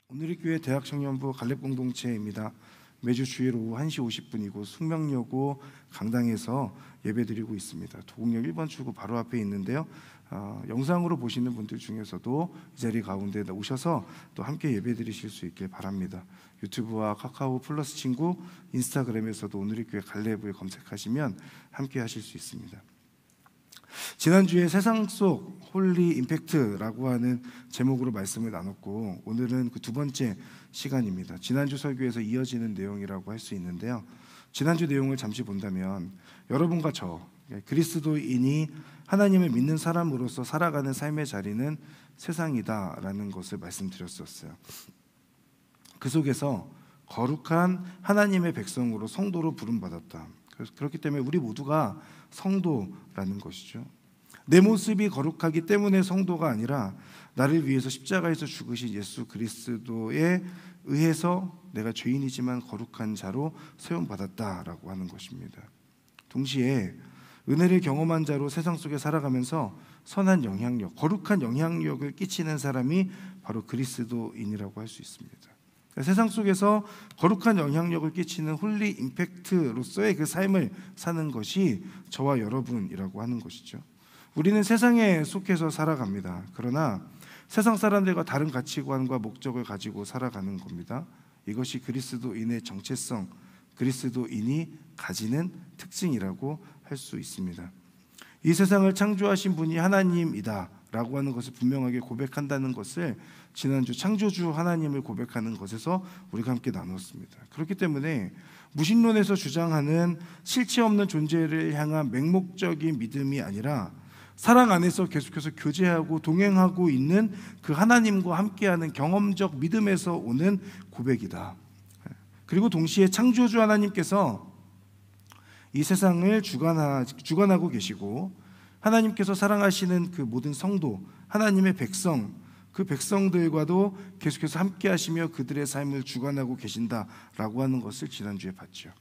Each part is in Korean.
오늘의 교회 대학청년부 갈렙 공동체입니다. 매주 주일 오후 1시 50분 이곳 숙명여고 강당에서 예배드리고 있습니다. 도곡역 1번 출구 바로 앞에 있는데요. 영상으로 보시는 분들 중에서도 이 자리 가운데 오셔서 또 함께 예배드리실 수 있길 바랍니다. 유튜브와 카카오 플러스 친구, 인스타그램에서도 오늘의 교회 갈렙을 검색하시면 함께 하실 수 있습니다. 지난주에 세상 속 홀리 임팩트라고 하는 제목으로 말씀을 나눴고, 오늘은 그 두 번째 시간입니다. 지난주 설교에서 이어지는 내용이라고 할 수 있는데요. 지난주 내용을 잠시 본다면 여러분과 저 그리스도인이 하나님을 믿는 사람으로서 살아가는 삶의 자리는 세상이다라는 것을 말씀드렸었어요. 그 속에서 거룩한 하나님의 백성으로 성도로 부름받았다. 그렇기 때문에 우리 모두가 성도라는 것이죠. 내 모습이 거룩하기 때문에 성도가 아니라 나를 위해서 십자가에서 죽으신 예수 그리스도에 의해서 내가 죄인이지만 거룩한 자로 세움받았다라고 하는 것입니다. 동시에 은혜를 경험한 자로 세상 속에 살아가면서 선한 영향력, 거룩한 영향력을 끼치는 사람이 바로 그리스도인이라고 할 수 있습니다. 세상 속에서 거룩한 영향력을 끼치는 홀리 임팩트로서의 그 삶을 사는 것이 저와 여러분이라고 하는 것이죠. 우리는 세상에 속해서 살아갑니다. 그러나 세상 사람들과 다른 가치관과 목적을 가지고 살아가는 겁니다. 이것이 그리스도인의 정체성, 그리스도인이 가지는 특징이라고 할 수 있습니다. 이 세상을 창조하신 분이 하나님이다 라고 하는 것을 분명하게 고백한다는 것을 지난주 창조주 하나님을 고백하는 것에서 우리가 함께 나눴습니다. 그렇기 때문에 무신론에서 주장하는 실체 없는 존재를 향한 맹목적인 믿음이 아니라 사랑 안에서 계속해서 교제하고 동행하고 있는 그 하나님과 함께하는 경험적 믿음에서 오는 고백이다. 그리고 동시에 창조주 하나님께서 이 세상을 주관하고 계시고 하나님께서 사랑하시는 그 모든 성도, 하나님의 백성, 그 백성들과도 계속해서 함께 하시며 그들의 삶을 주관하고 계신다라고 하는 것을 지난주에 봤죠.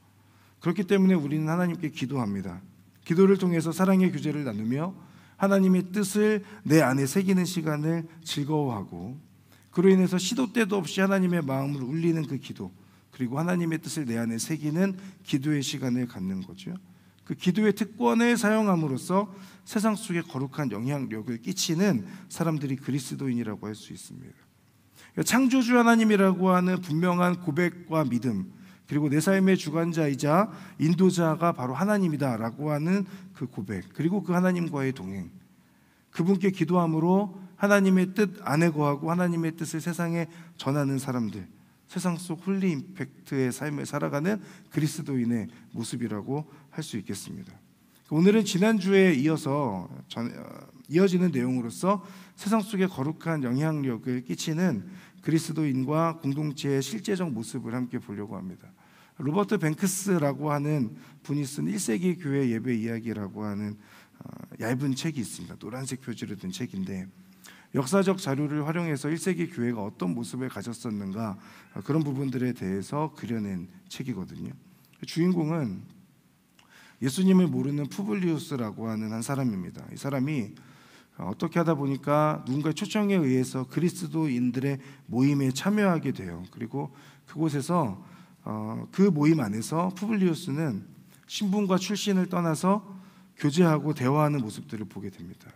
그렇기 때문에 우리는 하나님께 기도합니다. 기도를 통해서 사랑의 교제를 나누며 하나님의 뜻을 내 안에 새기는 시간을 즐거워하고, 그로 인해서 시도 때도 없이 하나님의 마음을 울리는 그 기도, 그리고 하나님의 뜻을 내 안에 새기는 기도의 시간을 갖는 거죠. 그 기도의 특권을 사용함으로써 세상 속에 거룩한 영향력을 끼치는 사람들이 그리스도인이라고 할 수 있습니다. 창조주 하나님이라고 하는 분명한 고백과 믿음, 그리고 내 삶의 주관자이자 인도자가 바로 하나님이다라고 하는 그 고백, 그리고 그 하나님과의 동행, 그분께 기도함으로 하나님의 뜻 안에 거하고 하나님의 뜻을 세상에 전하는 사람들, 세상 속 홀리 임팩트의 삶을 살아가는 그리스도인의 모습이라고 할 수 있겠습니다. 오늘은 지난주에 이어지는 내용으로서 세상 속에 거룩한 영향력을 끼치는 그리스도인과 공동체의 실제적 모습을 함께 보려고 합니다. 로버트 뱅크스라고 하는 분이 쓴 1세기 교회 예배 이야기라고 하는 얇은 책이 있습니다. 노란색 표지로 든 책인데, 역사적 자료를 활용해서 1세기 교회가 어떤 모습을 가졌었는가, 그런 부분들에 대해서 그려낸 책이거든요. 주인공은 예수님을 모르는 푸블리우스라고 하는 한 사람입니다. 이 사람이 어떻게 하다 보니까 누군가의 초청에 의해서 그리스도인들의 모임에 참여하게 돼요. 그리고 그곳에서 그 모임 안에서 푸블리우스는 신분과 출신을 떠나서 교제하고 대화하는 모습들을 보게 됩니다.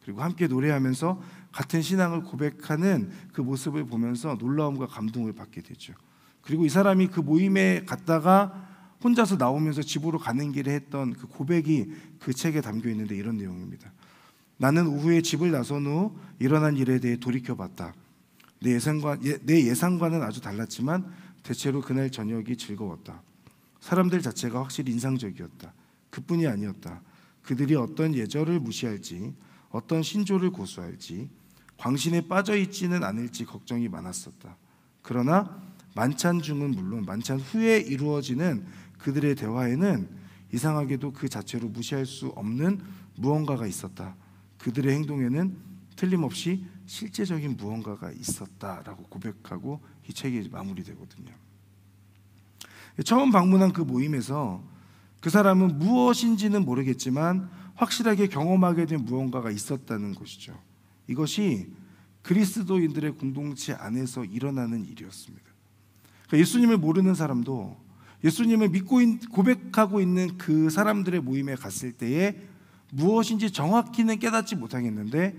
그리고 함께 노래하면서 같은 신앙을 고백하는 그 모습을 보면서 놀라움과 감동을 받게 되죠. 그리고 이 사람이 그 모임에 갔다가 혼자서 나오면서 집으로 가는 길에 했던 그 고백이 그 책에 담겨 있는데 이런 내용입니다. 나는 오후에 집을 나선 후 일어난 일에 대해 돌이켜봤다. 내 예상과는 아주 달랐지만 대체로 그날 저녁이 즐거웠다. 사람들 자체가 확실히 인상적이었다. 그뿐이 아니었다. 그들이 어떤 예절을 무시할지, 어떤 신조를 고수할지, 광신에 빠져있지는 않을지 걱정이 많았었다. 그러나 만찬 중은 물론 만찬 후에 이루어지는 그들의 대화에는 이상하게도 그 자체로 무시할 수 없는 무언가가 있었다. 그들의 행동에는 틀림없이 실제적인 무언가가 있었다라고 고백하고 이 책이 마무리되거든요. 처음 방문한 그 모임에서 그 사람은 무엇인지는 모르겠지만 확실하게 경험하게 된 무언가가 있었다는 것이죠. 이것이 그리스도인들의 공동체 안에서 일어나는 일이었습니다. 그러니까 예수님을 모르는 사람도 예수님을 믿고 고백하고 있는 그 사람들의 모임에 갔을 때에 무엇인지 정확히는 깨닫지 못하겠는데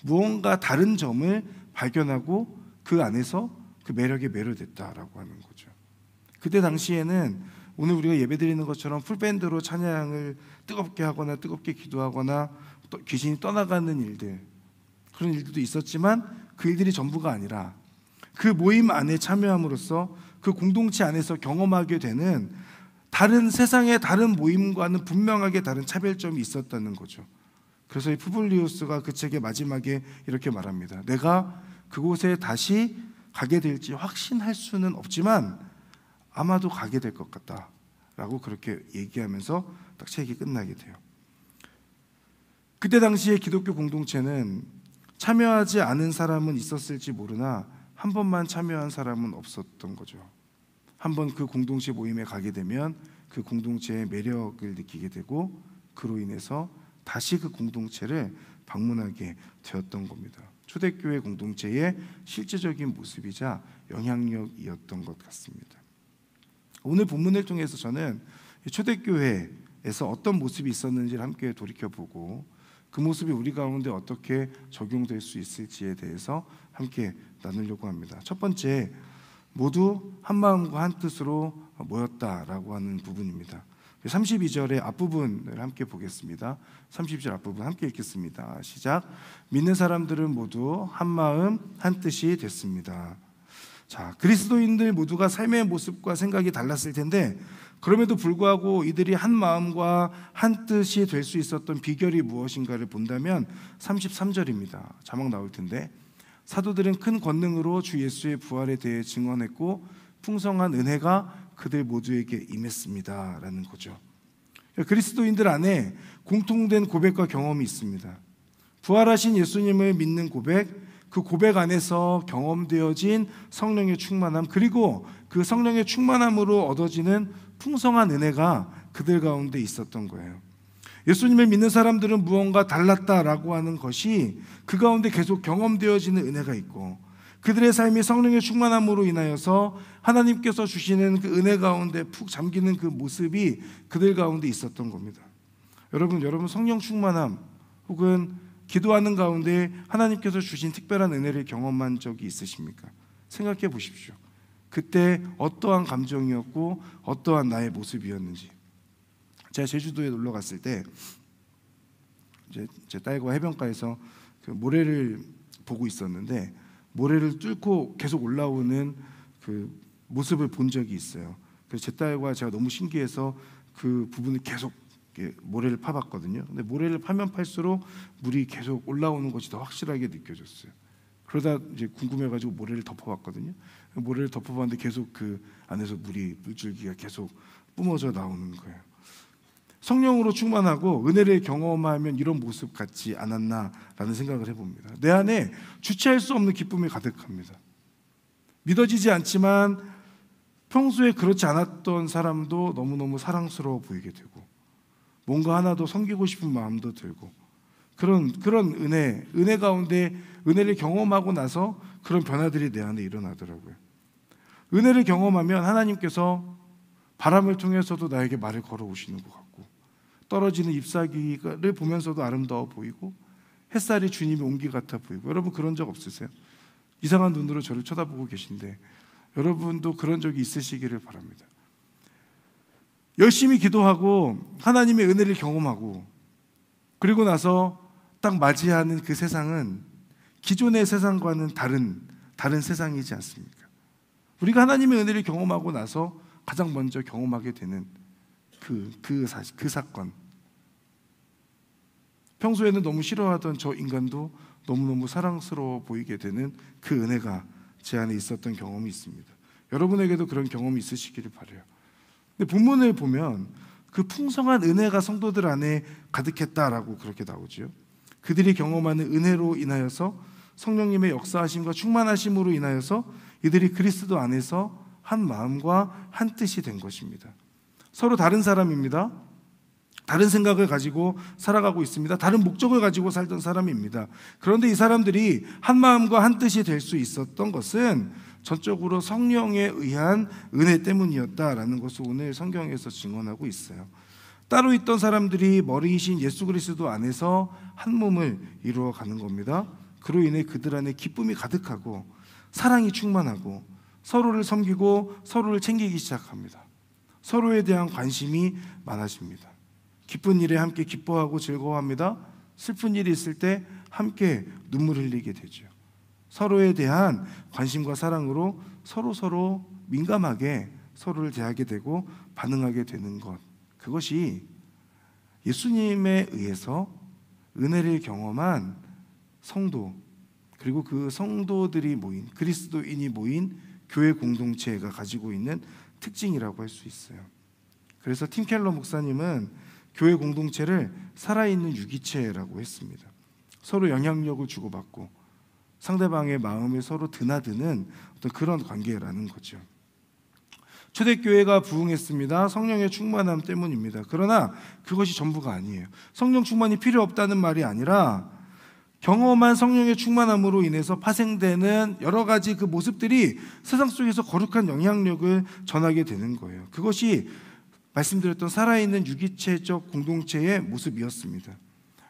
무언가 다른 점을 발견하고 그 안에서 그 매력에 매료됐다라고 하는 거죠. 그때 당시에는 오늘 우리가 예배드리는 것처럼 풀밴드로 찬양을 뜨겁게 하거나 뜨겁게 기도하거나 또 귀신이 떠나가는 일들, 그런 일들도 있었지만 그 일들이 전부가 아니라 그 모임 안에 참여함으로써 그 공동체 안에서 경험하게 되는 다른 세상의 다른 모임과는 분명하게 다른 차별점이 있었다는 거죠. 그래서 이 푸블리우스가 그 책의 마지막에 이렇게 말합니다. 내가 그곳에 다시 가게 될지 확신할 수는 없지만 아마도 가게 될 것 같다 라고 그렇게 얘기하면서 딱 책이 끝나게 돼요. 그때 당시에 기독교 공동체는 참여하지 않은 사람은 있었을지 모르나 한 번만 참여한 사람은 없었던 거죠. 한번 그 공동체 모임에 가게 되면 그 공동체의 매력을 느끼게 되고 그로 인해서 다시 그 공동체를 방문하게 되었던 겁니다. 초대교회 공동체의 실제적인 모습이자 영향력이었던 것 같습니다. 오늘 본문을 통해서 저는 초대교회에서 어떤 모습이 있었는지를 함께 돌이켜보고 그 모습이 우리 가운데 어떻게 적용될 수 있을지에 대해서 함께 나누려고 합니다. 첫 번째, 모두 한 마음과 한 뜻으로 모였다라고 하는 부분입니다. 32절의 앞부분을 함께 보겠습니다. 32절 앞부분 함께 읽겠습니다. 시작. 믿는 사람들은 모두 한 마음 한 뜻이 됐습니다. 자, 그리스도인들 모두가 삶의 모습과 생각이 달랐을 텐데 그럼에도 불구하고 이들이 한 마음과 한 뜻이 될 수 있었던 비결이 무엇인가를 본다면 33절입니다. 자막 나올 텐데 사도들은 큰 권능으로 주 예수의 부활에 대해 증언했고 풍성한 은혜가 그들 모두에게 임했습니다 라는 거죠. 그리스도인들 안에 공통된 고백과 경험이 있습니다. 부활하신 예수님을 믿는 고백, 그 고백 안에서 경험되어진 성령의 충만함, 그리고 그 성령의 충만함으로 얻어지는 풍성한 은혜가 그들 가운데 있었던 거예요. 예수님을 믿는 사람들은 무언가 달랐다라고 하는 것이 그 가운데 계속 경험되어지는 은혜가 있고 그들의 삶이 성령의 충만함으로 인하여서 하나님께서 주시는 그 은혜 가운데 푹 잠기는 그 모습이 그들 가운데 있었던 겁니다. 여러분 성령 충만함 혹은 기도하는 가운데 하나님께서 주신 특별한 은혜를 경험한 적이 있으십니까? 생각해 보십시오. 그때 어떠한 감정이었고 어떠한 나의 모습이었는지. 제가 제주도에 놀러 갔을 때 이제 제 딸과 해변가에서 그 모래를 보고 있었는데 모래를 뚫고 계속 올라오는 그 모습을 본 적이 있어요. 그래서 제 딸과 제가 너무 신기해서 그 부분을 계속 모래를 파봤거든요. 근데 모래를 파면 팔수록 물이 계속 올라오는 것이 더 확실하게 느껴졌어요. 그러다 이제 궁금해가지고 모래를 덮어봤거든요. 모래를 덮어봤는데 계속 그 안에서 물줄기가 계속 뿜어져 나오는 거예요. 성령으로 충만하고 은혜를 경험하면 이런 모습 같지 않았나라는 생각을 해봅니다. 내 안에 주체할 수 없는 기쁨이 가득합니다. 믿어지지 않지만 평소에 그렇지 않았던 사람도 너무너무 사랑스러워 보이게 되고 뭔가 하나 더 섬기고 싶은 마음도 들고 그런 은혜 가운데 은혜를 경험하고 나서 그런 변화들이 내 안에 일어나더라고요. 은혜를 경험하면 하나님께서 바람을 통해서도 나에게 말을 걸어오시는 것 같고 떨어지는 잎사귀를 보면서도 아름다워 보이고 햇살이 주님의 온기 같아 보이고 여러분 그런 적 없으세요? 이상한 눈으로 저를 쳐다보고 계신데 여러분도 그런 적이 있으시기를 바랍니다. 열심히 기도하고 하나님의 은혜를 경험하고 그리고 나서 딱 맞이하는 그 세상은 기존의 세상과는 다른 세상이지 않습니까? 우리가 하나님의 은혜를 경험하고 나서 가장 먼저 경험하게 되는 그 사건, 평소에는 너무 싫어하던 저 인간도 너무너무 사랑스러워 보이게 되는 그 은혜가 제 안에 있었던 경험이 있습니다. 여러분에게도 그런 경험이 있으시기를 바라요. 근데 본문을 보면 그 풍성한 은혜가 성도들 안에 가득했다라고 그렇게 나오죠. 그들이 경험하는 은혜로 인하여서 성령님의 역사하심과 충만하심으로 인하여서 이들이 그리스도 안에서 한 마음과 한 뜻이 된 것입니다. 서로 다른 사람입니다. 다른 생각을 가지고 살아가고 있습니다. 다른 목적을 가지고 살던 사람입니다. 그런데 이 사람들이 한 마음과 한 뜻이 될 수 있었던 것은 전적으로 성령에 의한 은혜 때문이었다라는 것을 오늘 성경에서 증언하고 있어요. 따로 있던 사람들이 머리이신 예수 그리스도 안에서 한 몸을 이루어가는 겁니다. 그로 인해 그들 안에 기쁨이 가득하고 사랑이 충만하고 서로를 섬기고 서로를 챙기기 시작합니다. 서로에 대한 관심이 많아집니다. 기쁜 일에 함께 기뻐하고 즐거워합니다. 슬픈 일이 있을 때 함께 눈물 흘리게 되죠. 서로에 대한 관심과 사랑으로 서로 민감하게 서로를 대하게 되고 반응하게 되는 것, 그것이 예수님에 의해서 은혜를 경험한 성도, 그리고 그 성도들이 모인, 그리스도인이 모인 교회 공동체가 가지고 있는 특징이라고 할 수 있어요. 그래서 팀 켈러 목사님은 교회 공동체를 살아있는 유기체라고 했습니다. 서로 영향력을 주고받고 상대방의 마음에 서로 드나드는 어떤 그런 관계라는 거죠. 초대교회가 부흥했습니다. 성령의 충만함 때문입니다. 그러나 그것이 전부가 아니에요. 성령 충만이 필요 없다는 말이 아니라 경험한 성령의 충만함으로 인해서 파생되는 여러 가지 그 모습들이 세상 속에서 거룩한 영향력을 전하게 되는 거예요. 그것이 말씀드렸던 살아있는 유기체적 공동체의 모습이었습니다.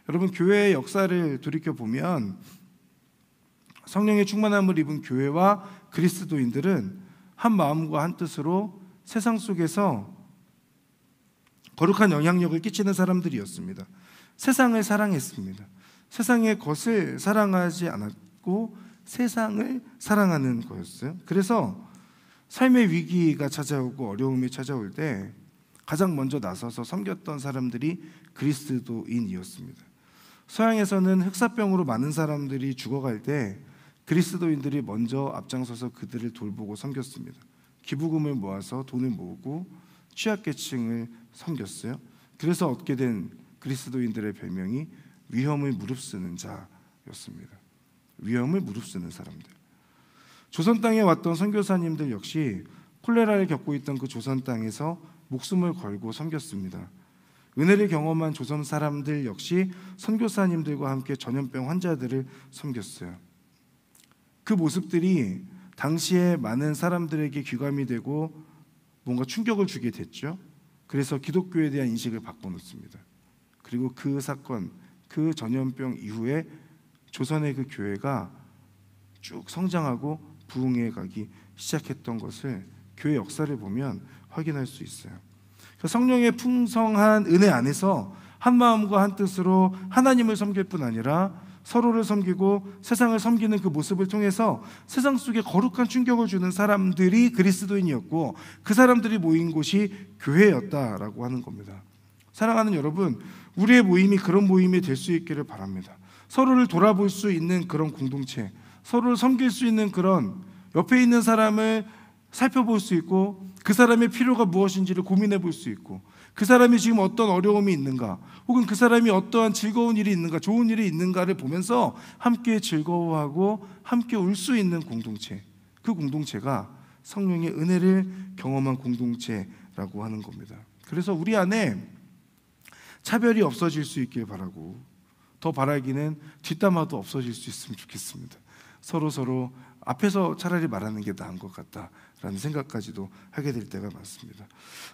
여러분, 교회의 역사를 돌이켜보면 성령의 충만함을 입은 교회와 그리스도인들은 한 마음과 한 뜻으로 세상 속에서 거룩한 영향력을 끼치는 사람들이었습니다. 세상을 사랑했습니다. 세상의 것을 사랑하지 않았고 세상을 사랑하는 거였어요. 그래서 삶의 위기가 찾아오고 어려움이 찾아올 때 가장 먼저 나서서 섬겼던 사람들이 그리스도인이었습니다. 서양에서는 흑사병으로 많은 사람들이 죽어갈 때 그리스도인들이 먼저 앞장서서 그들을 돌보고 섬겼습니다. 기부금을 모아서 돈을 모으고 취약계층을 섬겼어요. 그래서 얻게 된 그리스도인들의 별명이 위험을 무릅쓰는 자였습니다. 위험을 무릅쓰는 사람들. 조선 땅에 왔던 선교사님들 역시 콜레라를 겪고 있던 그 조선 땅에서 목숨을 걸고 섬겼습니다. 은혜를 경험한 조선 사람들 역시 선교사님들과 함께 전염병 환자들을 섬겼어요. 그 모습들이 당시에 많은 사람들에게 귀감이 되고 뭔가 충격을 주게 됐죠. 그래서 기독교에 대한 인식을 바꿔놓습니다. 그리고 그 사건, 그 전염병 이후에 조선의 그 교회가 쭉 성장하고 부흥해 가기 시작했던 것을 교회 역사를 보면 확인할 수 있어요. 성령의 풍성한 은혜 안에서 한 마음과 한 뜻으로 하나님을 섬길 뿐 아니라 서로를 섬기고 세상을 섬기는 그 모습을 통해서 세상 속에 거룩한 충격을 주는 사람들이 그리스도인이었고 그 사람들이 모인 곳이 교회였다라고 하는 겁니다. 사랑하는 여러분, 우리의 모임이 그런 모임이 될 수 있기를 바랍니다. 서로를 돌아볼 수 있는 그런 공동체, 서로를 섬길 수 있는 그런 옆에 있는 사람을 살펴볼 수 있고 그 사람의 필요가 무엇인지를 고민해 볼 수 있고 그 사람이 지금 어떤 어려움이 있는가 혹은 그 사람이 어떠한 즐거운 일이 있는가 좋은 일이 있는가를 보면서 함께 즐거워하고 함께 울 수 있는 공동체, 그 공동체가 성령의 은혜를 경험한 공동체라고 하는 겁니다. 그래서 우리 안에 차별이 없어질 수 있길 바라고 더 바라기는 뒷담화도 없어질 수 있으면 좋겠습니다. 서로 앞에서 차라리 말하는 게 나은 것 같다라는 생각까지도 하게 될 때가 많습니다.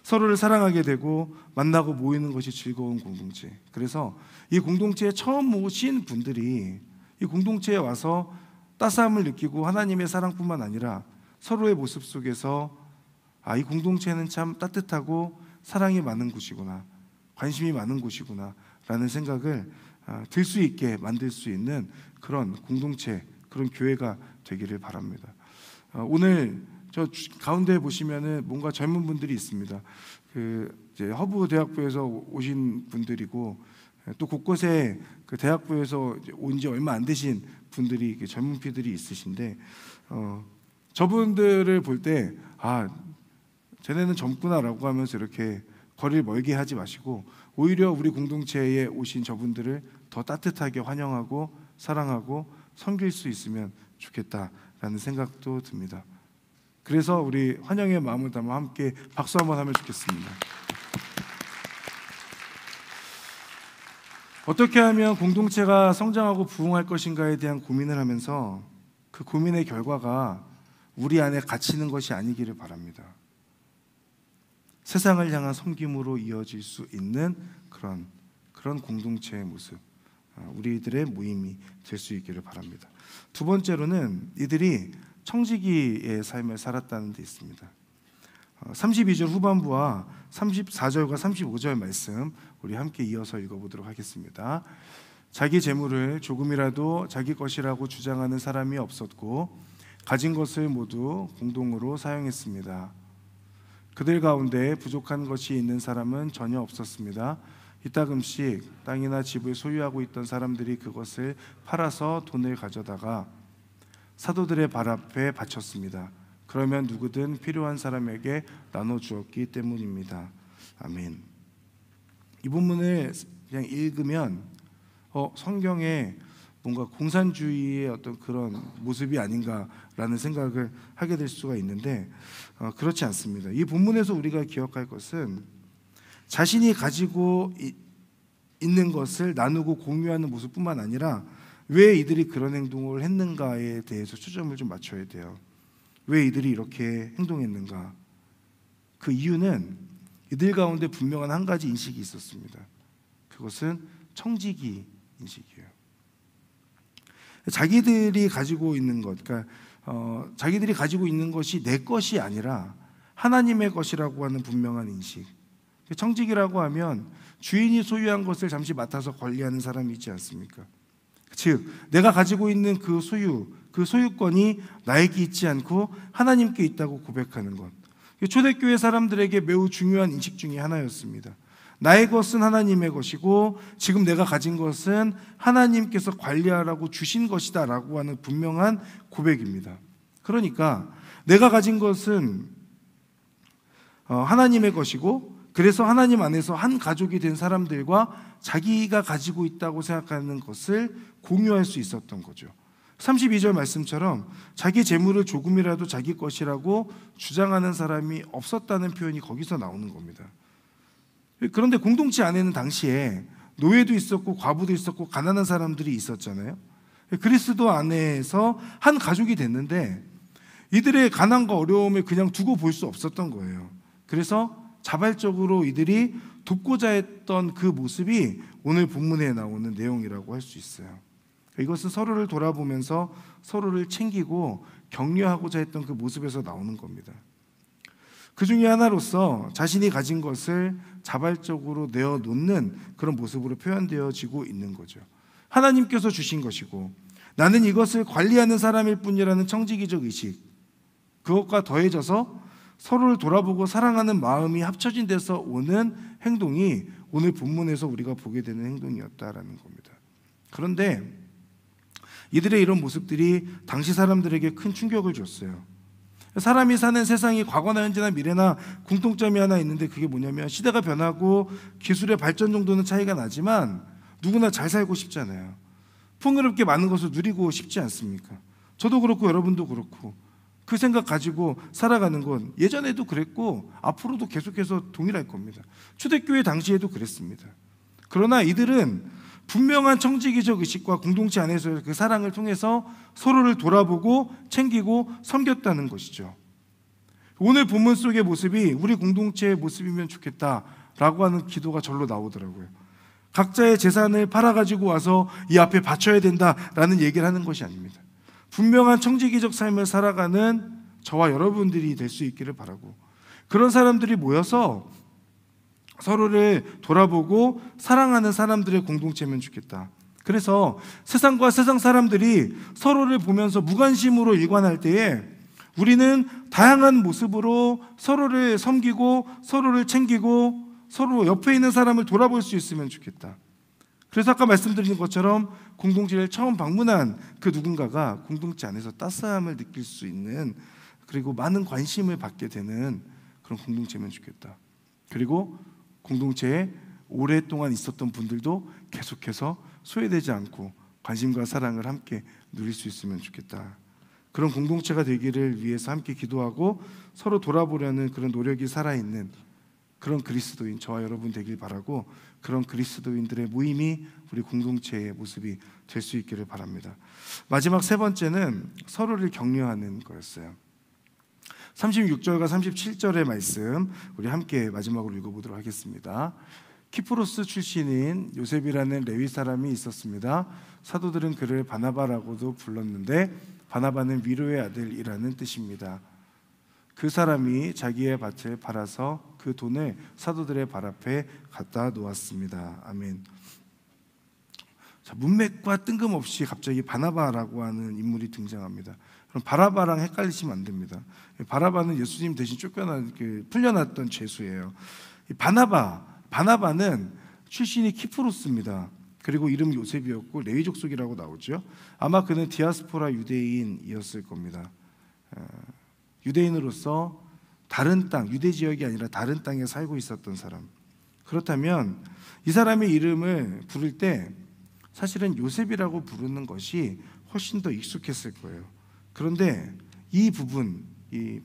서로를 사랑하게 되고 만나고 모이는 것이 즐거운 공동체. 그래서 이 공동체에 처음 오신 분들이 이 공동체에 와서 따스함을 느끼고 하나님의 사랑뿐만 아니라 서로의 모습 속에서 이 공동체는 참 따뜻하고 사랑이 많은 곳이구나, 관심이 많은 곳이구나 라는 생각을 들 수 있게 만들 수 있는 그런 공동체, 그런 교회가 되기를 바랍니다. 오늘 저 가운데 보시면은 뭔가 젊은 분들이 있습니다. 이제 허브 대학부에서 오신 분들이고 또 곳곳에 그 대학부에서 온 지 얼마 안 되신 분들이 젊은 피들이 있으신데 저분들을 볼 때 쟤네는 젊구나라고 하면서 이렇게 거리를 멀게 하지 마시고 오히려 우리 공동체에 오신 저분들을 더 따뜻하게 환영하고 사랑하고 섬길 수 있으면 좋겠다라는 생각도 듭니다. 그래서 우리 환영의 마음을 담아 함께 박수 한번 하면 좋겠습니다. 어떻게 하면 공동체가 성장하고 부흥할 것인가에 대한 고민을 하면서 그 고민의 결과가 우리 안에 갇히는 것이 아니기를 바랍니다. 세상을 향한 섬김으로 이어질 수 있는 그런 공동체의 모습, 우리들의 모임이 될 수 있기를 바랍니다. 두 번째로는 이들이 청지기의 삶을 살았다는 데 있습니다. 32절 후반부와 34절과 35절 말씀 우리 함께 이어서 읽어보도록 하겠습니다. 자기 재물을 조금이라도 자기 것이라고 주장하는 사람이 없었고 가진 것을 모두 공동으로 사용했습니다. 그들 가운데 부족한 것이 있는 사람은 전혀 없었습니다. 이따금씩 땅이나 집을 소유하고 있던 사람들이 그것을 팔아서 돈을 가져다가 사도들의 발 앞에 바쳤습니다. 그러면 누구든 필요한 사람에게 나눠주었기 때문입니다. 아멘. 이 본문을 그냥 읽으면 성경에 뭔가 공산주의의 어떤 그런 모습이 아닌가라는 생각을 하게 될 수가 있는데 그렇지 않습니다. 이 본문에서 우리가 기억할 것은 자신이 가지고 있는 것을 나누고 공유하는 모습뿐만 아니라 왜 이들이 그런 행동을 했는가에 대해서 초점을 좀 맞춰야 돼요. 왜 이들이 이렇게 행동했는가? 그 이유는 이들 가운데 분명한 한 가지 인식이 있었습니다. 그것은 청지기 인식이에요. 자기들이 가지고 있는 것, 그러니까 자기들이 가지고 있는 것이 내 것이 아니라 하나님의 것이라고 하는 분명한 인식. 청지기라고 하면 주인이 소유한 것을 잠시 맡아서 관리하는 사람이 있지 않습니까? 즉 내가 가지고 있는 그 소유권이 나에게 있지 않고 하나님께 있다고 고백하는 것. 초대교회 사람들에게 매우 중요한 인식 중에 하나였습니다. 나의 것은 하나님의 것이고 지금 내가 가진 것은 하나님께서 관리하라고 주신 것이다 라고 하는 분명한 고백입니다. 그러니까 내가 가진 것은 하나님의 것이고 그래서 하나님 안에서 한 가족이 된 사람들과 자기가 가지고 있다고 생각하는 것을 공유할 수 있었던 거죠. 32절 말씀처럼 자기 재물을 조금이라도 자기 것이라고 주장하는 사람이 없었다는 표현이 거기서 나오는 겁니다. 그런데 공동체 안에는 당시에 노예도 있었고 과부도 있었고 가난한 사람들이 있었잖아요. 그리스도 안에서 한 가족이 됐는데 이들의 가난과 어려움을 그냥 두고 볼 수 없었던 거예요. 그래서 자발적으로 이들이 돕고자 했던 그 모습이 오늘 본문에 나오는 내용이라고 할 수 있어요. 이것은 서로를 돌아보면서 서로를 챙기고 격려하고자 했던 그 모습에서 나오는 겁니다. 그 중에 하나로서 자신이 가진 것을 자발적으로 내어놓는 그런 모습으로 표현되어지고 있는 거죠. 하나님께서 주신 것이고 나는 이것을 관리하는 사람일 뿐이라는 청지기적 의식, 그것과 더해져서 서로를 돌아보고 사랑하는 마음이 합쳐진 데서 오는 행동이 오늘 본문에서 우리가 보게 되는 행동이었다라는 겁니다. 그런데 이들의 이런 모습들이 당시 사람들에게 큰 충격을 줬어요. 사람이 사는 세상이 과거나 현재나 미래나 공통점이 하나 있는데 그게 뭐냐면 시대가 변하고 기술의 발전 정도는 차이가 나지만 누구나 잘 살고 싶잖아요. 풍요롭게 많은 것을 누리고 싶지 않습니까? 저도 그렇고 여러분도 그렇고 그 생각 가지고 살아가는 건 예전에도 그랬고 앞으로도 계속해서 동일할 겁니다. 초대교회 당시에도 그랬습니다. 그러나 이들은 분명한 청지기적 의식과 공동체 안에서 그 사랑을 통해서 서로를 돌아보고 챙기고 섬겼다는 것이죠. 오늘 본문 속의 모습이 우리 공동체의 모습이면 좋겠다라고 하는 기도가 절로 나오더라고요. 각자의 재산을 팔아가지고 와서 이 앞에 바쳐야 된다라는 얘기를 하는 것이 아닙니다. 분명한 청지기적 삶을 살아가는 저와 여러분들이 될 수 있기를 바라고 그런 사람들이 모여서 서로를 돌아보고 사랑하는 사람들의 공동체면 좋겠다. 그래서 세상과 세상 사람들이 서로를 보면서 무관심으로 일관할 때에 우리는 다양한 모습으로 서로를 섬기고 서로를 챙기고 서로 옆에 있는 사람을 돌아볼 수 있으면 좋겠다. 그래서 아까 말씀드린 것처럼 공동체를 처음 방문한 그 누군가가 공동체 안에서 따스함을 느낄 수 있는 그리고 많은 관심을 받게 되는 그런 공동체면 좋겠다. 그리고 공동체에 오랫동안 있었던 분들도 계속해서 소외되지 않고 관심과 사랑을 함께 누릴 수 있으면 좋겠다. 그런 공동체가 되기를 위해서 함께 기도하고 서로 돌아보려는 그런 노력이 살아있는 그런 그리스도인 저와 여러분 되길 바라고, 그런 그리스도인들의 모임이 우리 공동체의 모습이 될 수 있기를 바랍니다. 마지막 세 번째는 서로를 격려하는 거였어요. 36절과 37절의 말씀 우리 함께 마지막으로 읽어보도록 하겠습니다. 키프로스 출신인 요셉이라는 레위 사람이 있었습니다. 사도들은 그를 바나바라고도 불렀는데 바나바는 위로의 아들이라는 뜻입니다. 그 사람이 자기의 밭을 팔아서 그 돈을 사도들의 발 앞에 갖다 놓았습니다. 아멘. 자, 문맥과 뜬금없이 갑자기 바나바라고 하는 인물이 등장합니다. 그럼 바라바랑 헷갈리시면 안 됩니다. 바라바는 예수님 대신 풀려났던 죄수예요. 바나바는 출신이 키프로스입니다. 그리고 이름 요셉이었고 레위 족속이라고 나오죠. 아마 그는 디아스포라 유대인이었을 겁니다. 유대인으로서 다른 땅, 유대 지역이 아니라 다른 땅에 살고 있었던 사람. 그렇다면 이 사람의 이름을 부를 때 사실은 요셉이라고 부르는 것이 훨씬 더 익숙했을 거예요. 그런데 이 부분, 이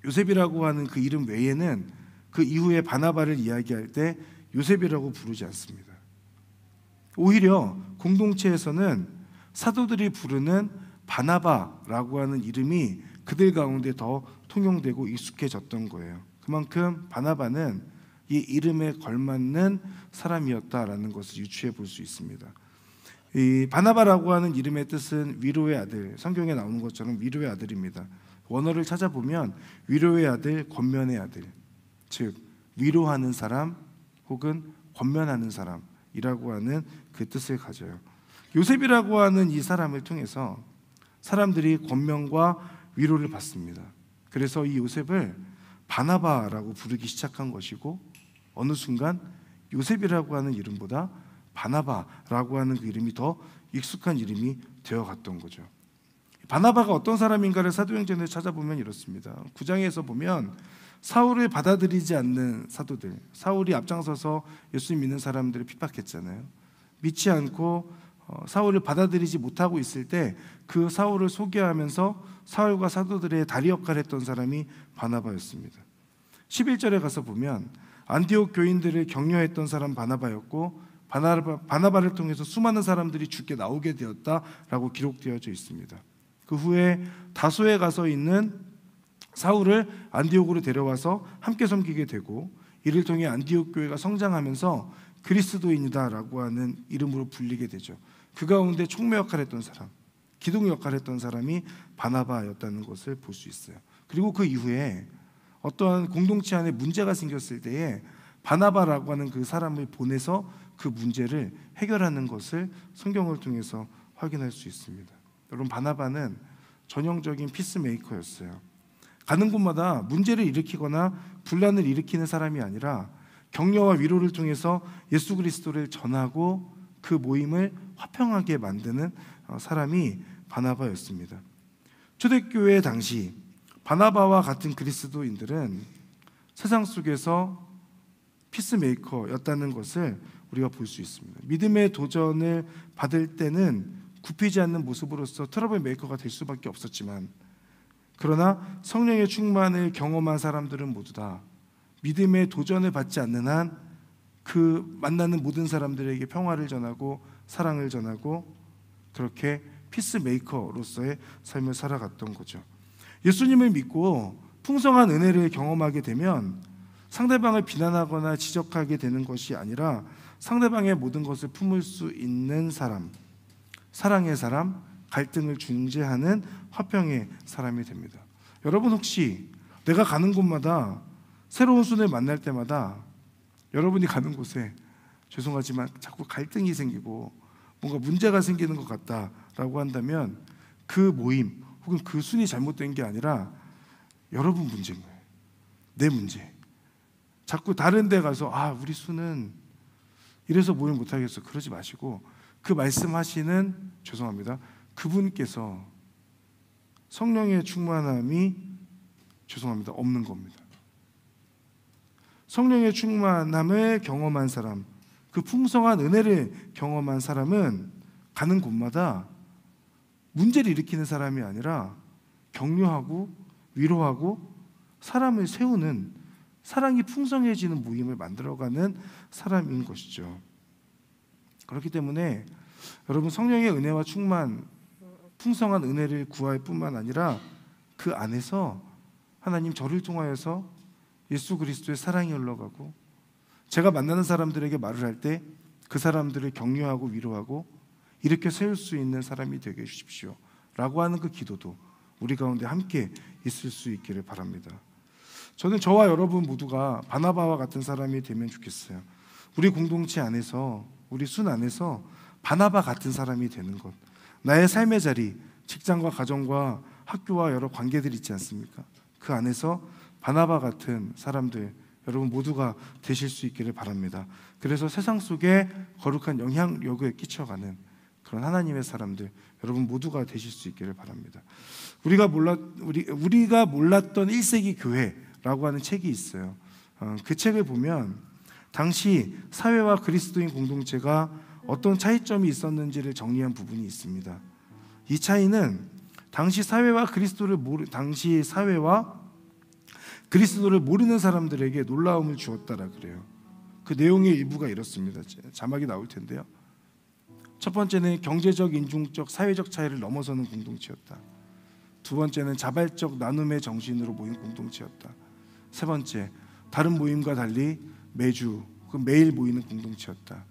요셉이라고 하는 그 이름 외에는 그 이후에 바나바를 이야기할 때 요셉이라고 부르지 않습니다. 오히려 공동체에서는 사도들이 부르는 바나바라고 하는 이름이 그들 가운데 더 통용되고 익숙해졌던 거예요. 그만큼 바나바는 이 이름에 걸맞는 사람이었다라는 것을 유추해 볼 수 있습니다. 이 바나바라고 하는 이름의 뜻은 위로의 아들, 성경에 나오는 것처럼 위로의 아들입니다. 원어를 찾아보면 위로의 아들, 권면의 아들, 즉 위로하는 사람 혹은 권면하는 사람이라고 하는 그 뜻을 가져요. 요셉이라고 하는 이 사람을 통해서 사람들이 권면과 위로를 받습니다. 그래서 이 요셉을 바나바라고 부르기 시작한 것이고, 어느 순간 요셉이라고 하는 이름보다 바나바라고 하는 그 이름이 더 익숙한 이름이 되어갔던 거죠. 바나바가 어떤 사람인가를 사도행전에 찾아보면 이렇습니다. 9장에서 보면 사울을 받아들이지 않는 사도들, 사울이 앞장서서 예수 믿는 사람들을 핍박했잖아요. 믿지 않고 사울을 받아들이지 못하고 있을 때 그 사울을 소개하면서 사울과 사도들의 다리 역할을 했던 사람이 바나바였습니다. 11절에 가서 보면 안디옥 교인들을 격려했던 사람 바나바였고, 바나바를 통해서 수많은 사람들이 주께 나오게 되었다라고 기록되어져 있습니다. 그 후에 다소에 가서 있는 사울을 안디옥으로 데려와서 함께 섬기게 되고, 이를 통해 안디옥 교회가 성장하면서 그리스도인이다라고 하는 이름으로 불리게 되죠. 그 가운데 총매 역할을 했던 사람, 기둥 역할을 했던 사람이 바나바였다는 것을 볼 수 있어요. 그리고 그 이후에 어떠한 공동체 안에 문제가 생겼을 때에 바나바라고 하는 그 사람을 보내서 그 문제를 해결하는 것을 성경을 통해서 확인할 수 있습니다. 여러분, 바나바는 전형적인 피스메이커였어요. 가는 곳마다 문제를 일으키거나 분란을 일으키는 사람이 아니라 격려와 위로를 통해서 예수 그리스도를 전하고 그 모임을 화평하게 만드는 사람이 바나바였습니다. 초대교회 당시 바나바와 같은 그리스도인들은 세상 속에서 피스메이커였다는 것을 우리가 볼 수 있습니다. 믿음의 도전을 받을 때는 굽히지 않는 모습으로서 트러블 메이커가 될 수밖에 없었지만, 그러나 성령의 충만을 경험한 사람들은 모두 다 믿음의 도전을 받지 않는 한 그 만나는 모든 사람들에게 평화를 전하고 사랑을 전하고 그렇게 피스메이커로서의 삶을 살아갔던 거죠. 예수님을 믿고 풍성한 은혜를 경험하게 되면 상대방을 비난하거나 지적하게 되는 것이 아니라 상대방의 모든 것을 품을 수 있는 사람, 사랑의 사람, 갈등을 중재하는 화평의 사람이 됩니다. 여러분, 혹시 내가 가는 곳마다 새로운 순을 만날 때마다 여러분이 가는 곳에 죄송하지만 자꾸 갈등이 생기고 뭔가 문제가 생기는 것 같다라고 한다면 그 모임 혹은 그 순이 잘못된 게 아니라 여러분 문제인 거예요. 내 문제. 자꾸 다른 데 가서 우리 순은 이래서 모임 못하겠어, 그러지 마시고 그 말씀하시는, 죄송합니다, 그분께서 성령의 충만함이, 죄송합니다, 없는 겁니다. 성령의 충만함을 경험한 사람, 그 풍성한 은혜를 경험한 사람은 가는 곳마다 문제를 일으키는 사람이 아니라 격려하고 위로하고 사람을 세우는 사랑이 풍성해지는 모임을 만들어가는 사람인 것이죠. 그렇기 때문에 여러분, 성령의 은혜와 충만, 풍성한 은혜를 구할 뿐만 아니라 그 안에서 하나님 저를 통하여서 예수 그리스도의 사랑이 흘러가고, 제가 만나는 사람들에게 말을 할 때 그 사람들을 격려하고 위로하고 일으켜 세울 수 있는 사람이 되게 해주십시오 라고 하는 그 기도도 우리 가운데 함께 있을 수 있기를 바랍니다. 저는 저와 여러분 모두가 바나바와 같은 사람이 되면 좋겠어요. 우리 공동체 안에서, 우리 순 안에서 바나바 같은 사람이 되는 것. 나의 삶의 자리, 직장과 가정과 학교와 여러 관계들이 있지 않습니까? 그 안에서 바나바 같은 사람들, 여러분 모두가 되실 수 있기를 바랍니다. 그래서 세상 속에 거룩한 영향력을 끼쳐가는 그런 하나님의 사람들, 여러분 모두가 되실 수 있기를 바랍니다. 우리가 몰랐던 1세기 교회라고 하는 책이 있어요. 그 책을 보면 당시 사회와 그리스도인 공동체가 어떤 차이점이 있었는지를 정리한 부분이 있습니다. 이 차이는 당시 사회와 그리스도를 모르는 사람들에게 놀라움을 주었다라 그래요. 그 내용의 일부가 이렇습니다. 자막이 나올 텐데요. 첫 번째는 경제적, 인종적, 사회적 차이를 넘어서는 공동체였다. 두 번째는 자발적 나눔의 정신으로 모인 공동체였다. 세 번째, 다른 모임과 달리 매일 모이는 공동체였다.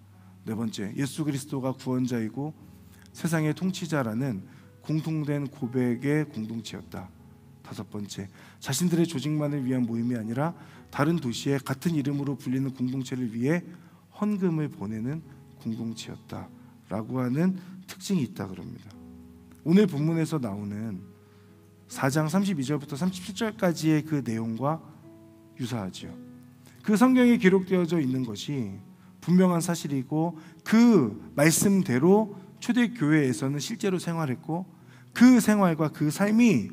네 번째, 예수 그리스도가 구원자이고 세상의 통치자라는 공통된 고백의 공동체였다. 다섯 번째, 자신들의 조직만을 위한 모임이 아니라 다른 도시에 같은 이름으로 불리는 공동체를 위해 헌금을 보내는 공동체였다 라고 하는 특징이 있다 그럽니다. 오늘 본문에서 나오는 4장 32절부터 37절까지의 그 내용과 유사하지요. 그 성경에 기록되어져 있는 것이 분명한 사실이고, 그 말씀대로 초대교회에서는 실제로 생활했고, 그 생활과 그 삶이,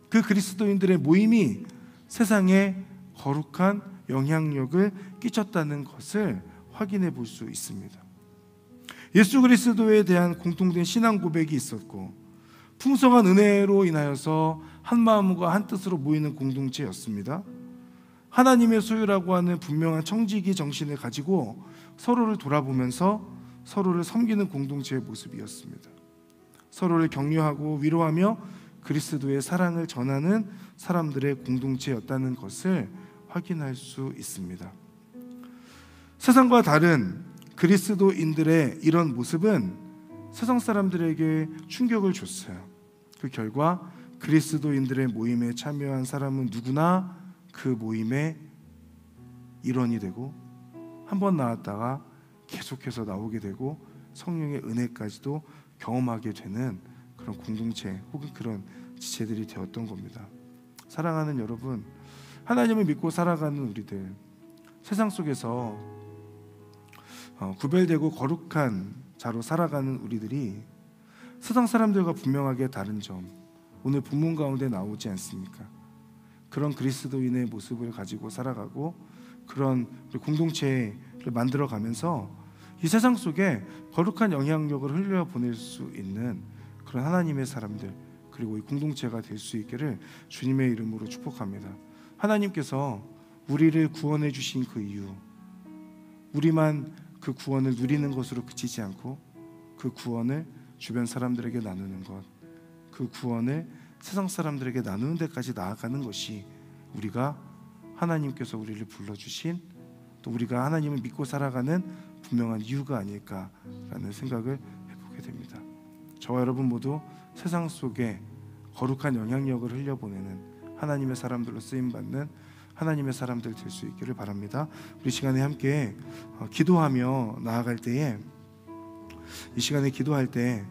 그 그리스도인들의 모임이 세상에 거룩한 영향력을 끼쳤다는 것을 확인해 볼 수 있습니다. 예수 그리스도에 대한 공통된 신앙 고백이 있었고, 풍성한 은혜로 인하여서 한 마음과 한 뜻으로 모이는 공동체였습니다. 하나님의 소유라고 하는 분명한 청지기 정신을 가지고 서로를 돌아보면서 서로를 섬기는 공동체의 모습이었습니다. 서로를 격려하고 위로하며 그리스도의 사랑을 전하는 사람들의 공동체였다는 것을 확인할 수 있습니다. 세상과 다른 그리스도인들의 이런 모습은 세상 사람들에게 충격을 줬어요. 그 결과 그리스도인들의 모임에 참여한 사람은 누구나 그 모임의 일원이 되고, 한 번 나왔다가 계속해서 나오게 되고 성령의 은혜까지도 경험하게 되는 그런 공동체 혹은 그런 지체들이 되었던 겁니다. 사랑하는 여러분, 하나님을 믿고 살아가는 우리들, 세상 속에서 구별되고 거룩한 자로 살아가는 우리들이 세상 사람들과 분명하게 다른 점, 오늘 본문 가운데 나오지 않습니까? 그런 그리스도인의 모습을 가지고 살아가고 그런 공동체를 만들어가면서 이 세상 속에 거룩한 영향력을 흘려보낼 수 있는 그런 하나님의 사람들, 그리고 이 공동체가 될 수 있기를 주님의 이름으로 축복합니다. 하나님께서 우리를 구원해 주신 그 이유, 우리만 그 구원을 누리는 것으로 그치지 않고 그 구원을 주변 사람들에게 나누는 것, 그 구원을 세상 사람들에게 나누는 데까지 나아가는 것이 우리가 하나님께서 우리를 불러주신, 또 우리가 하나님을 믿고 살아가는 분명한 이유가 아닐까라는 생각을 해보게 됩니다. 저와 여러분 모두 세상 속에 거룩한 영향력을 흘려보내는 하나님의 사람들로 쓰임받는 하나님의 사람들 될 수 있기를 바랍니다. 우리 시간에 함께 기도하며 나아갈 때에, 이 시간에 기도할 때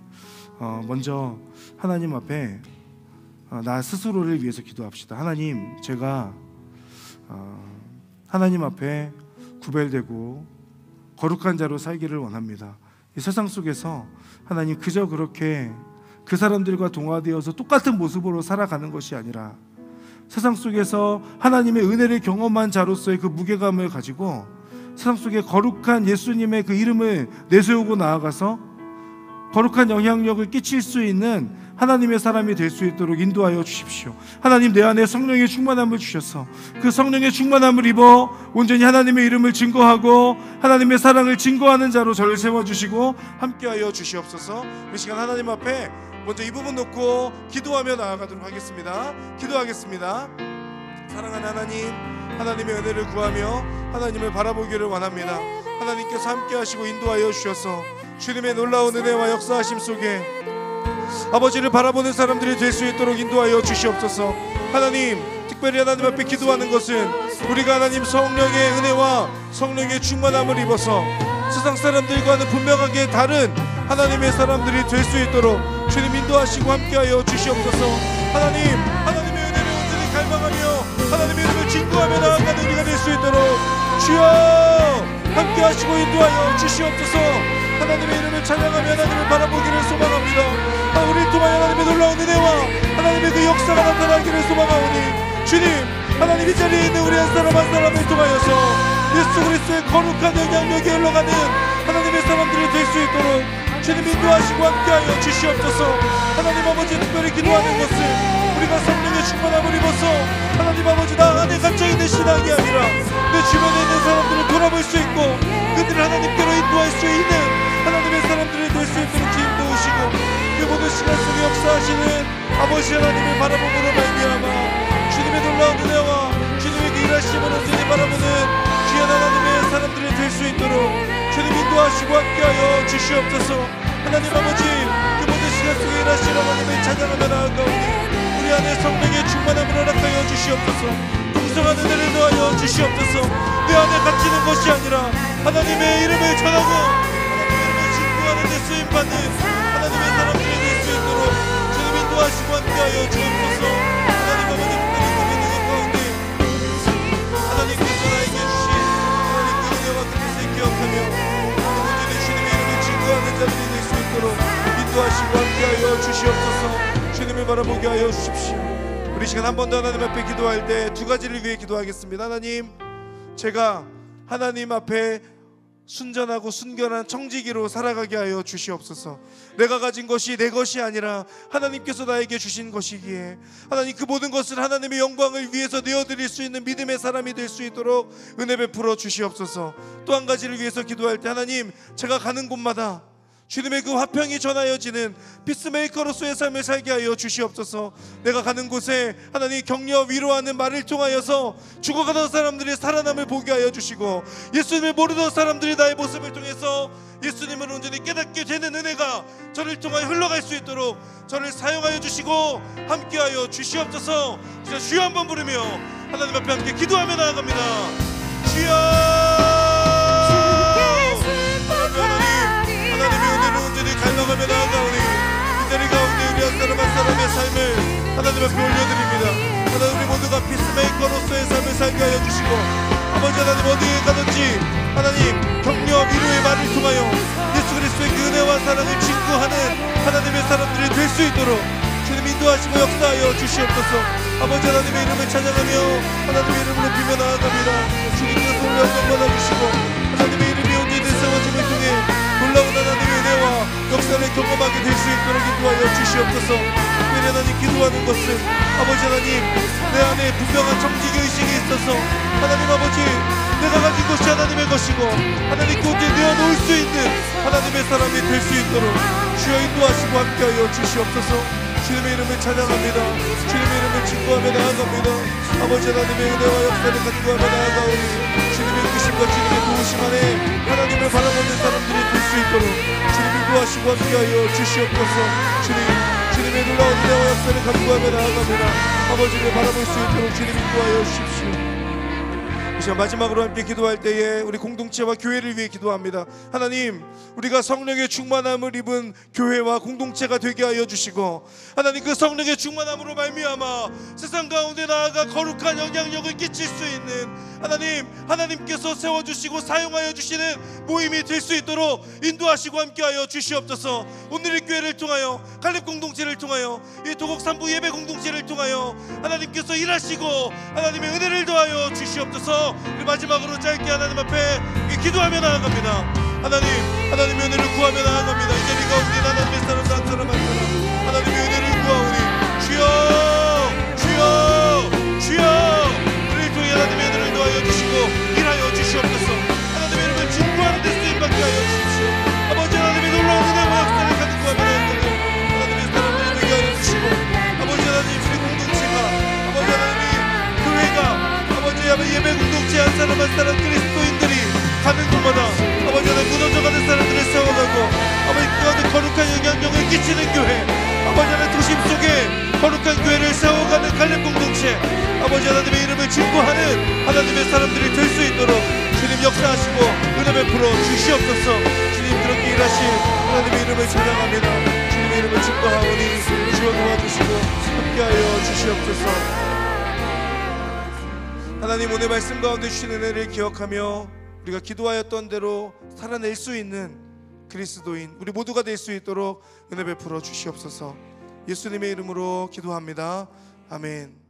먼저 하나님 앞에 나 스스로를 위해서 기도합시다. 하나님, 제가 하나님 앞에 구별되고 거룩한 자로 살기를 원합니다. 이 세상 속에서 하나님, 그저 그렇게 그 사람들과 동화되어서 똑같은 모습으로 살아가는 것이 아니라 세상 속에서 하나님의 은혜를 경험한 자로서의 그 무게감을 가지고 세상 속에 거룩한 예수님의 그 이름을 내세우고 나아가서 거룩한 영향력을 끼칠 수 있는 하나님의 사람이 될 수 있도록 인도하여 주십시오. 하나님, 내 안에 성령의 충만함을 주셔서 그 성령의 충만함을 입어 온전히 하나님의 이름을 증거하고 하나님의 사랑을 증거하는 자로 저를 세워주시고 함께하여 주시옵소서. 이 시간 하나님 앞에 먼저 이 부분 놓고 기도하며 나아가도록 하겠습니다. 기도하겠습니다. 사랑하는 하나님, 하나님의 은혜를 구하며 하나님을 바라보기를 원합니다. 하나님께서 함께하시고 인도하여 주셔서 주님의 놀라운 은혜와 역사하심 속에 아버지를 바라보는 사람들이 될 수 있도록 인도하여 주시옵소서. 하나님, 특별히 하나님 앞에 기도하는 것은 우리가 하나님 성령의 은혜와 성령의 충만함을 입어서 세상 사람들과는 분명하게 다른 하나님의 사람들이 될 수 있도록 주님 인도하시고 함께하여 주시옵소서. 하나님, 하나님의 은혜를 온전히 갈망하며 하나님의 이름을 증거하며 나아가는 우리가 될 수 있도록 주여 함께하시고 인도하여 주시옵소서. 하나님의 이름을 찬양하며 하나님을 바라보기를 소망합니다. 우리를 통하여 하나님의 놀라운 은혜와 하나님의 그 역사가 나타나기를 소망하오니 주님, 하나님 이 자리에 있는 우리 한 사람 한 사람을 통하여서 예수 그리스도의 거룩한 영향력이 흘러가는 하나님의 사람들이 될 수 있도록 주님 인도하시고 함께하여 주시옵소서. 하나님 아버지, 특별히 기도하는 것은 우리가 성령의 충만함을 입어서 하나님 아버지 나 안에 갇혀있는 신앙이 아니라 내 주변에 있는 사람들을 돌아볼 수 있고 그들을 하나님께로 인도할 수 있는 하나님의 사람들이 될 수 있도록 주님 도우시고 그 모든 시간 속에 역사하시는 아버지 하나님을 바라봄으로 말미암아 주님의 놀라운 은혜와 주님의 그 일하심을 온전히 바라보는 귀한 하나님의 사람들이 될 수 있도록 주님 인도하시고 함께하여 주시옵소서. 하나님 아버지, 그 모든 시간 속에 일하시는 하나님을 찬양하며 나아가오니 우리 안에 성령의 충만함을 허락하여 주시옵소서. 풍성한 은혜를 더하여 주시옵소서. 내 안에 갇히는 것이 아니라 하나님의 이름을 전하고 하나님의 이름을 증거하는 데 쓰임받는 하나님의 사람들이 될 수 있도록 주님 인도하시고 함께하여 주옵소서. 하나님 아버지, 특별히 고민의 가운데 하나님께서 나에게 주신 하나님 그 은혜와 그 뜻을 기억하며 온전히 주님의 이름을 증거하는 자들이 될 수 있도록 인도하시고 함께하여 주시옵소서. 주님을 바라보게 하여 주십시오. 우리 시간 한 번 더 하나님 앞에 기도할 때 두 가지를 위해 기도하겠습니다. 하나님, 제가 하나님 앞에 순전하고 순결한 청지기로 살아가게 하여 주시옵소서. 내가 가진 것이 내 것이 아니라 하나님께서 나에게 주신 것이기에 하나님 그 모든 것을 하나님의 영광을 위해서 내어드릴 수 있는 믿음의 사람이 될 수 있도록 은혜 베풀어 주시옵소서. 또 한 가지를 위해서 기도할 때 하나님, 제가 가는 곳마다 주님의 그 화평이 전하여지는 피스메이커로서의 삶을 살게 하여 주시옵소서. 내가 가는 곳에 하나님 격려 위로하는 말을 통하여서 죽어가던 사람들의 살아남을 보게 하여 주시고 예수님을 모르던 사람들이 나의 모습을 통해서 예수님을 온전히 깨닫게 되는 은혜가 저를 통하여 흘러갈 수 있도록 저를 사용하여 주시고 함께하여 주시옵소서. 진짜 주여 한번 부르며 하나님 앞에 함께 기도하며 나아갑니다. 주여, 갈망하며 나아가오니 이 자리 가운데 우리 한 사람 한 사람의 삶을 하나님 앞에 올려드립니다. 하나님, 우리 모두가 피스메이커로서의 삶을 살게 하여 주시고 아버지 하나님, 어디에 가든지 하나님 격려 위로의 말을 통하여 예수 그리스도의 그 은혜와 사랑을 증거하는 하나님의 사람들이 될 수 있도록 주님 인도하시고 역사하여 주시옵소서. 아버지 하나님의 이름을 찬양하며 하나님의 이름을 높이며 나아갑니다. 주님께서 놀라운 영광 받아주시고 하나님의 이름이 온전히 세워짐을 통해 놀라운 하나님의 은혜와 역사를 경험하게 될 수 있도록 인도하여 주시옵소서. 특별히 하나님 기도하는 것은 아버지 하나님, 내 안에 분명한 정직의 의식이 있어서 하나님 아버지, 내가 가진 것이 하나님의 것이고 하나님 그곳에 내어놓을 수 있는 하나님의 사람이 될 수 있도록 주여 인도하시고 함께하여 주시옵소서. 주님의 이름을 찬양합니다. 주님의 이름을 증거하며 나아갑니다. 아버지 하나님의 은혜와 역사를 간구하며 나아가오니 주님의 뜻심과 주님의 도우심 안에 하나님을 바라보는 사람들이 될 수 있도록 주님 인도하시고 함께하여 주시옵소서. 주님의 놀라운 은혜와 역사를 간구하며 나아갑니다. 아버지를 바라볼 수 있도록 주님 인도하여 주십시오. 마지막으로 함께 기도할 때에 우리 공동체와 교회를 위해 기도합니다. 하나님, 우리가 성령의 충만함을 입은 교회와 공동체가 되게 하여 주시고 하나님 그 성령의 충만함으로 말미암아 세상 가운데 나아가 거룩한 영향력을 끼칠 수 있는 하나님께서 세워주시고 사용하여 주시는 모임이 될 수 있도록 인도하시고 함께하여 주시옵소서. 오늘의 교회를 통하여 갈렙 공동체를 통하여 이 도곡 산부 예배 공동체를 통하여 하나님께서 일하시고 하나님의 은혜를 더하여 주시옵소서. 우리 마지막으로 짧게 하나님 앞에 기도하며 나아갑니다. 하나님의 은혜를 구하며 나아갑니다. 이 자리 가운데 하나님의 사람 한 사람 한 사람 하나님의 은혜를 펼치는 교회, 아버지 하나님 도심 속에 거룩한 교회를 세워가는 갈렙 공동체, 아버지 하나님의 이름을 증거하는 하나님의 사람들이 될 수 있도록 주님 역사하시고 은혜 베풀어 주시옵소서. 주님 그렇게 일하신 하나님의 이름을 찬양합니다. 주님의 이름을 증거하오니 주여 도와주시고 함께하여 주시옵소서. 하나님 오늘 말씀 가운데 주신 은혜를 기억하며 우리가 기도하였던 대로 살아낼 수 있는 그리스도인 우리 모두가 될 수 있도록 은혜 베풀어 주시옵소서. 예수님의 이름으로 기도합니다. 아멘.